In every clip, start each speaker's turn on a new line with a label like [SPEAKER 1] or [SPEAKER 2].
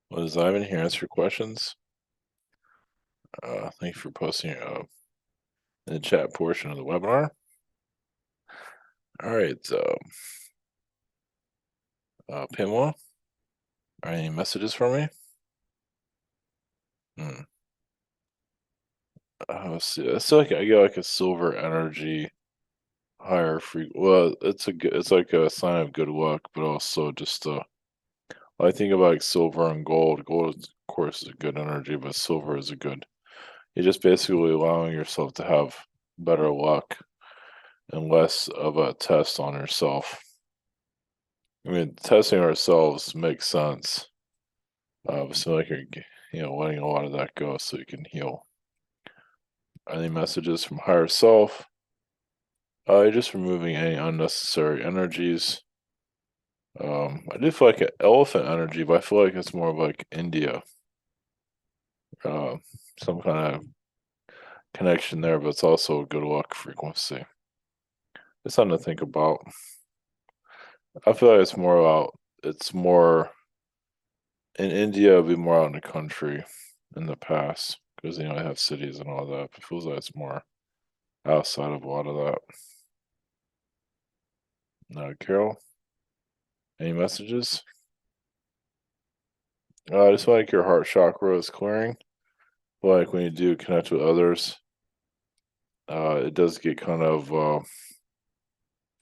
[SPEAKER 1] Was Ivan here answer your questions? Thank you for posting in the chat portion of the webinar. All right, Pamela, are any messages for me? Let's see. It's like I get like a silver energy, higher Well, it's like a sign of good luck, but also just I think about like silver and gold. Gold, of course, is a good energy, but silver is a good. You're just basically allowing yourself to have better luck and less of a test on yourself. I mean, testing ourselves makes sense. So like you're, letting a lot of that go so you can heal. Any messages from higher self? You're just removing any unnecessary energies. I do feel like an elephant energy, but I feel like it's more of like India. Uh, some kind of connection there, but it's also a good luck frequency. It's something to think about. I feel like it's more in India, it'd be more out in the country in the past because they have cities and all that. But it feels like it's more outside of a lot of that. Carol, any messages? I just feel like your heart chakra is clearing. Like when you do connect with others, it does get kind of,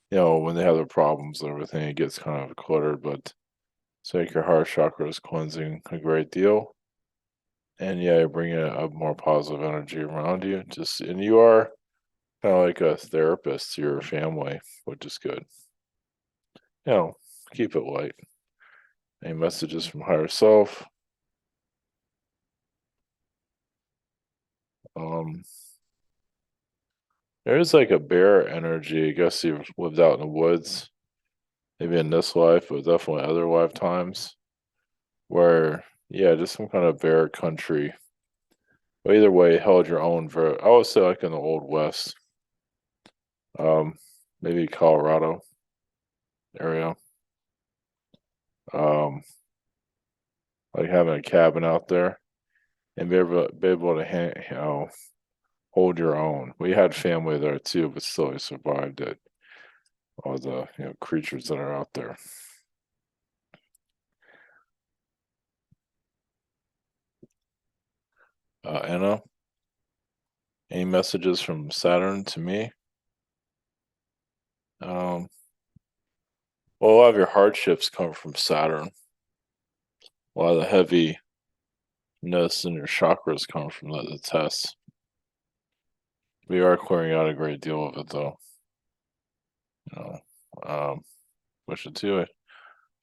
[SPEAKER 1] when they have their problems and everything, it gets kind of cluttered. But it's like your heart chakra is cleansing a great deal. And yeah, you're bringing a more positive energy around you. And you are kind of like a therapist to your family, which is good. Keep it light. Any messages from higher self? Um, there's like a bear energy. I guess you've lived out in the woods, maybe in this life, but definitely other lifetimes where, yeah, just some kind of bear country. But either way, held your own. I would say like in the old west, um, maybe Colorado area. Um, like having a cabin out there and be able to hold your own. We had family there too, but still we survived it. All the creatures that are out there. Anna, any messages from Saturn to me? Well, a lot of your hardships come from Saturn. A lot of the heaviness in your chakras come from the tests. We are clearing out a great deal of it, though. You know, wish it to it.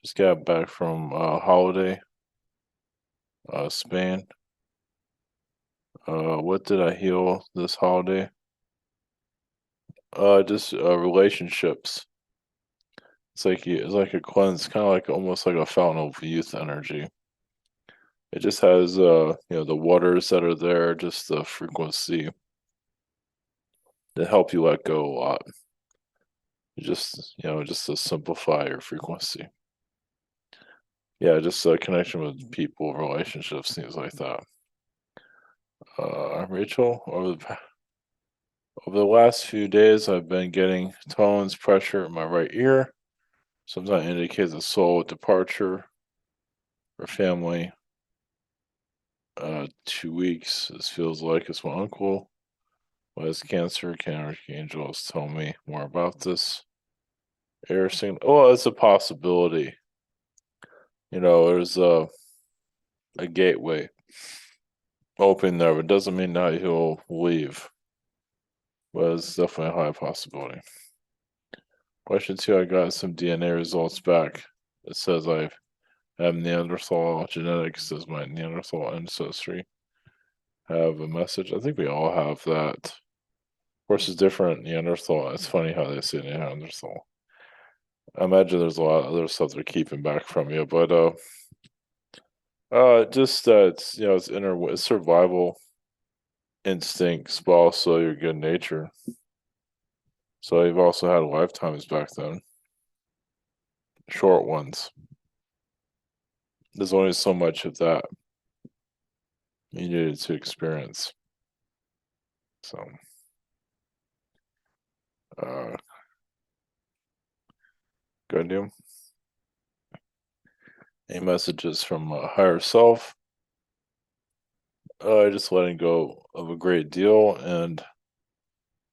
[SPEAKER 1] Just got back from holiday, Spain. What did I heal this holiday? Just relationships. It's like a cleanse, kind of like almost like a fountain of youth energy. It just has the waters that are there, just the frequency that help you let go a lot. Just to simplify your frequency. Yeah, just a connection with people, relationships, things like that. Rachel, over the last few days, I've been getting tones, pressure in my right ear. Sometimes indicates a soul departure or family. 2 weeks. This feels like it's my uncle. Who has cancer? Can archangels tell me more about this? Air signal. Oh, it's a possibility. There's a gateway open there, but it doesn't mean that he'll leave. But it's definitely a high possibility. Question 2, I got some DNA results back. It says I have Neanderthal genetics as my Neanderthal ancestry. Have a message. I think we all have that. Of course, it's different Neanderthal. It's funny how they say Neanderthal. I imagine there's a lot of other stuff they're keeping back from you, but just that it's survival instincts, but also your good nature. So you've also had lifetimes back then, short ones. there's only so much of that you needed to experience. So, uh, good deal. Any messages from higher self? Just letting go of a great deal and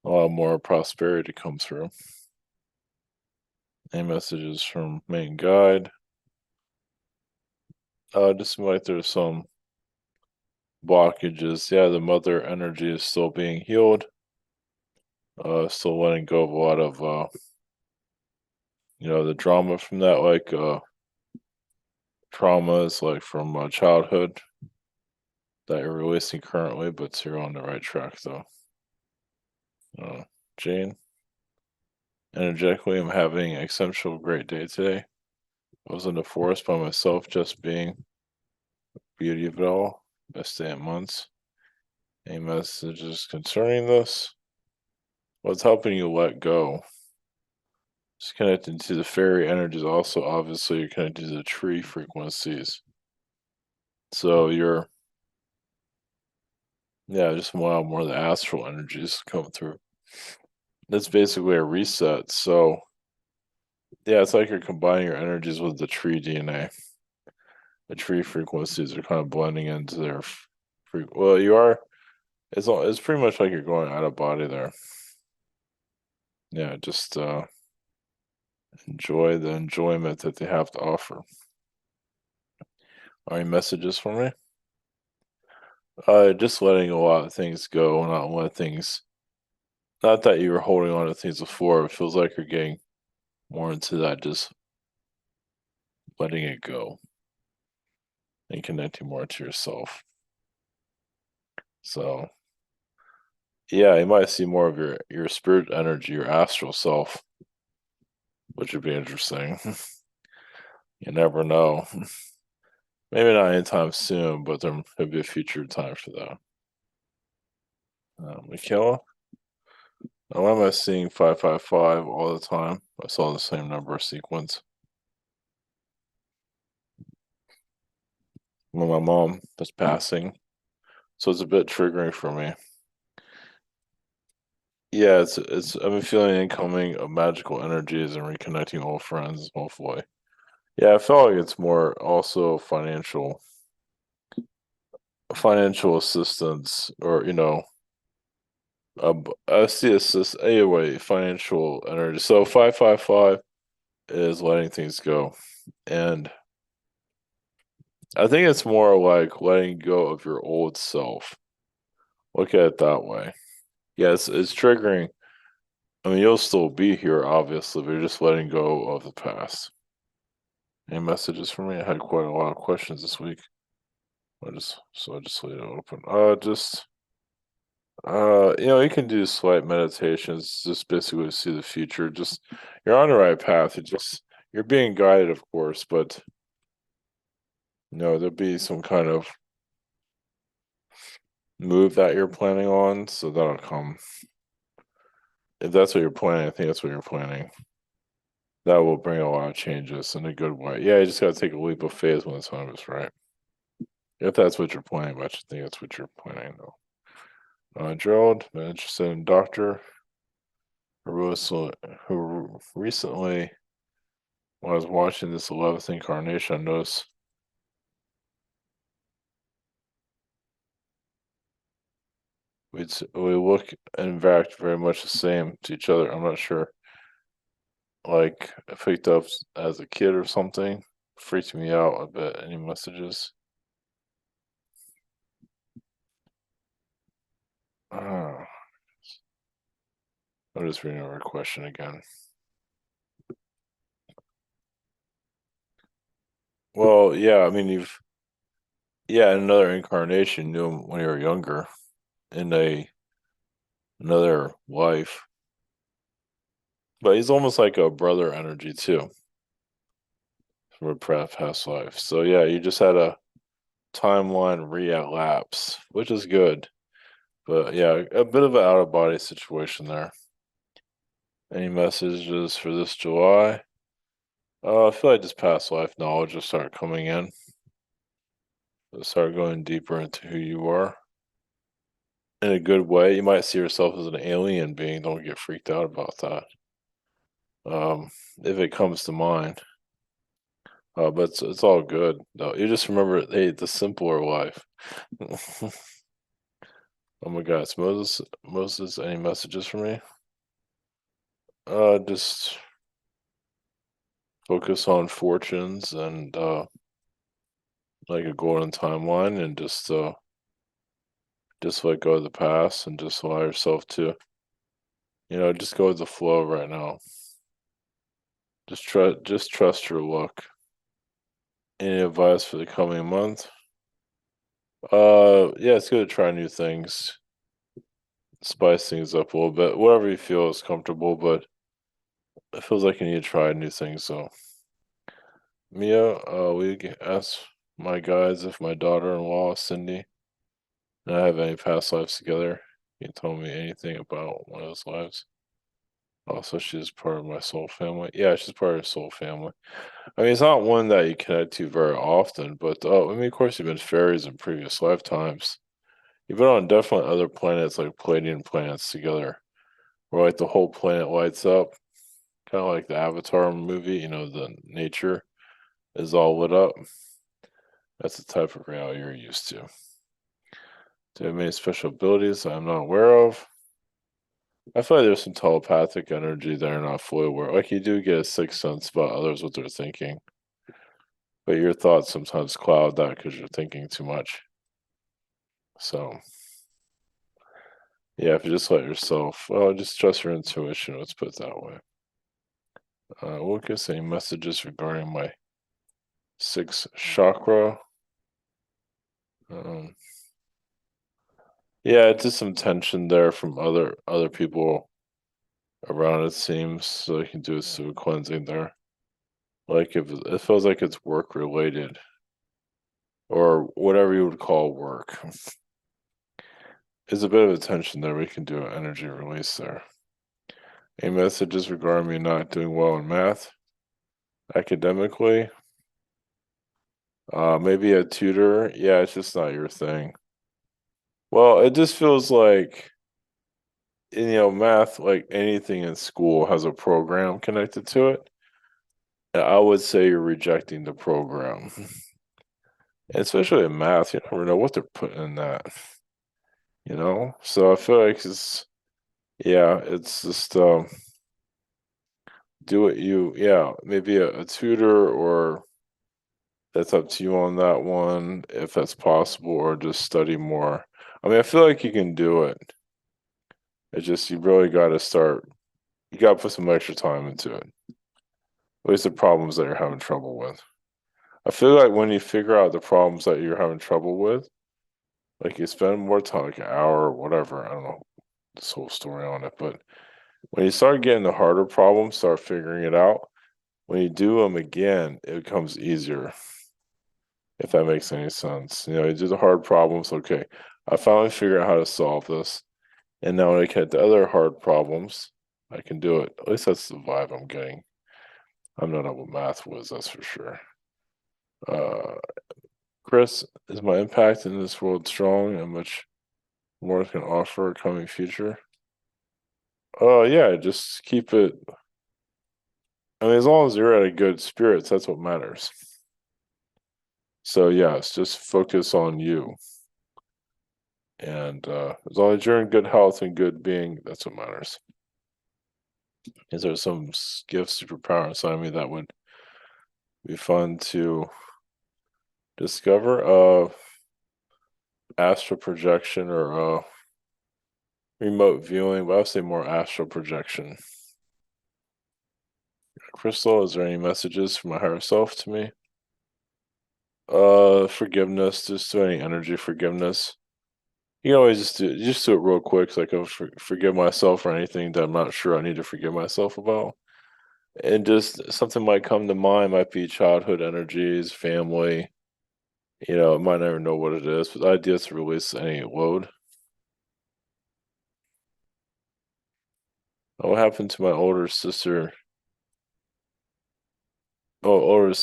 [SPEAKER 1] a lot more prosperity come through. Any messages from main guide? Just seem like there's some blockages. Yeah, the mother energy is still being healed. Still letting go of a lot of the drama from that, like traumas like from childhood that you're releasing currently, but you're on the right track though. Jane, energetically, I'm having an exceptional great day today. I was in the forest by myself, just being beauty of it all. Best day in months. Any messages concerning this? What's helping you let go? It's connected to the fairy energies. Also, obviously, you're connected to the tree frequencies. So you're, yeah, just allow more of the astral energies come through. That's basically a reset. So, yeah, it's like you're combining your energies with the tree DNA. The tree frequencies are kind of blending into their well, you are. It's pretty much like you're going out of body there. Yeah, just enjoy the enjoyment that they have to offer. Any messages for me? Just letting a lot of things go, not let things. Not that you were holding on to things before. It feels like you're getting more into that, just letting it go and connecting more to yourself. So, yeah, you might see more of your spirit energy, your astral self, which would be interesting. You never know. Maybe not anytime soon, but there could be a future time for that. Michaela, why am I seeing 555 all the time? I saw the same number sequence. When my mom was passing, so it's a bit triggering for me. Yeah, it's I've been feeling incoming of magical energies and reconnecting old friends, hopefully. Yeah, I feel like it's more also financial assistance or I see assist anyway, financial energy. So 555 is letting things go. And I think it's more like letting go of your old self. Look at it that way. Yes, it's triggering. I mean, you'll still be here, obviously, but you're just letting go of the past. Any messages for me? I had quite a lot of questions this week. I just leave it open. You can do slight meditations, just basically see the future. Just you're on the right path. You're being guided, of course, but there'll be some kind of move that you're planning on, so that'll come. If that's what you're planning, I think that's what you're planning. That will bring a lot of changes in a good way. Yeah, you just gotta take a leap of faith when the time is right. If that's what you're planning, but I think that's what you're planning, though. Gerald, been interested in Doctor who recently, when I was watching this 11th incarnation, I noticed we look in fact very much the same to each other. I'm not sure, like I picked up as a kid or something. Freaked me out a bit. Any messages? Uh, I'm just reading over a question again. Well, yeah, I mean in another incarnation, you knew him when you were younger in another life, but he's almost like a brother energy too from a past life. So yeah, you just had a timeline relapse, which is good. But yeah, a bit of an out of body situation there. Any messages for this July? I feel like this past life knowledge will start coming in. start going deeper into who you are in a good way. You might see yourself as an alien being. Don't get freaked out about that. If it comes to mind. But it's all good. No, you just remember, hey, the simpler life. Oh my God, it's Moses. Moses, any messages for me? Just focus on fortunes and like a golden timeline, and just let go of the past and just allow yourself to, just go with the flow right now. Just trust your luck. Any advice for the coming month? Yeah, it's good to try new things, spice things up a little bit, whatever you feel is comfortable, but it feels like you need to try new things. So, Mia, ask my guides if my daughter-in-law, Cindy, and I have any past lives together. Can you tell me anything about one of those lives? Also, she's part of my soul family. Yeah, she's part of your soul family. I mean, it's not one that you connect to very often, but I mean, of course, you've been fairies in previous lifetimes. You've been on definitely other planets, like Palladian planets together, where like the whole planet lights up, kind of like the Avatar movie. The nature is all lit up. That's the type of reality you're used to. Do you have any special abilities I'm not aware of? I feel like there's some telepathic energy that I'm not fully aware. Like you do get a sixth sense about others, what they're thinking, but your thoughts sometimes cloud that because you're thinking too much. So yeah, if you just let yourself, well, just trust your intuition. Let's put it that way. We'll get any messages regarding my sixth chakra. Um, yeah, just some tension there from other people around. It seems so. You can do some cleansing there. Like if it feels like it's work related or whatever you would call work. There's a bit of a tension there. We can do an energy release there. Any messages regarding me not doing well in math academically? Maybe a tutor. Yeah, it's just not your thing. Well, it just feels like, math, like anything in school, has a program connected to it. And I would say you're rejecting the program. Especially in math, you never know what they're putting in that. So I feel like it's just do what yeah, maybe a tutor, or that's up to you on that one, if that's possible, or just study more. I mean, I feel like you can do it. It's just you really got to start. You got to put some extra time into it. At least the problems that you're having trouble with. I feel like when you figure out the problems that you're having trouble with, like you spend more time, like an hour or whatever. I don't know this whole story on it, but when you start getting the harder problems, start figuring it out. When you do them again, it becomes easier. If that makes any sense. You do the hard problems. Okay, I finally figured out how to solve this. And now when I get the other hard problems, I can do it. At least that's the vibe I'm getting. I'm not know what math was, that's for sure. Uh, Chris, is my impact in this world strong and much more can offer a coming future? Oh, yeah, just keep it. I mean, as long as you're at a good spirits, that's what matters. So, yes, just focus on you. And as long as you're in good health and good being, that's what matters. Is there some gift superpower inside me that would be fun to discover? Astral projection, or remote viewing, but I'll say more astral projection. Crystal, is there any messages from my higher self to me? Forgiveness, just do any energy forgiveness. You can always just do it real quick, so I can forgive myself for anything that I'm not sure I need to forgive myself about. And just something might come to mind, might be childhood energies, family. I might never know what it is, but the idea is to release any load. What happened to my older sister? Oh, older,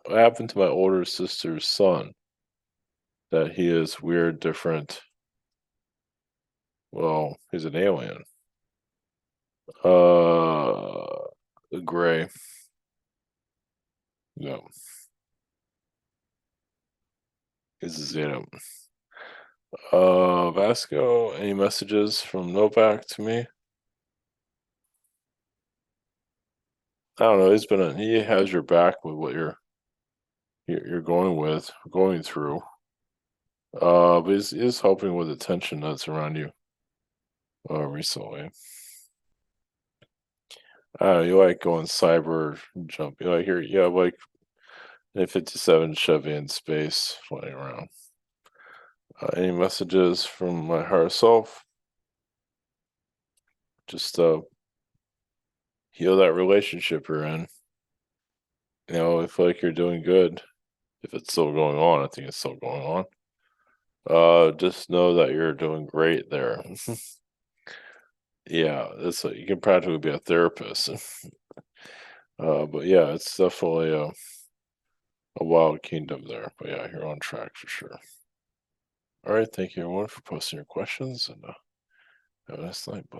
[SPEAKER 1] what happened to my older sister's son? That he is weird, different. Well, he's an alien. Gray. No, he's a Zeta. Vasco, any messages from Novak to me? I don't know. He has your back with what you're going through. But he's helping with the tension that's around you recently. You like going cyber jump. You like you have like a 57 Chevy in space flying around. Any messages from my higher self? Just heal that relationship you're in. I feel like you're doing good. If it's still going on, I think it's still going on. Just know that you're doing great there. Yeah, you can practically be a therapist. But yeah, it's definitely a wild kingdom there. But yeah, you're on track for sure. All right, thank you everyone for posting your questions and have a nice night. Bye.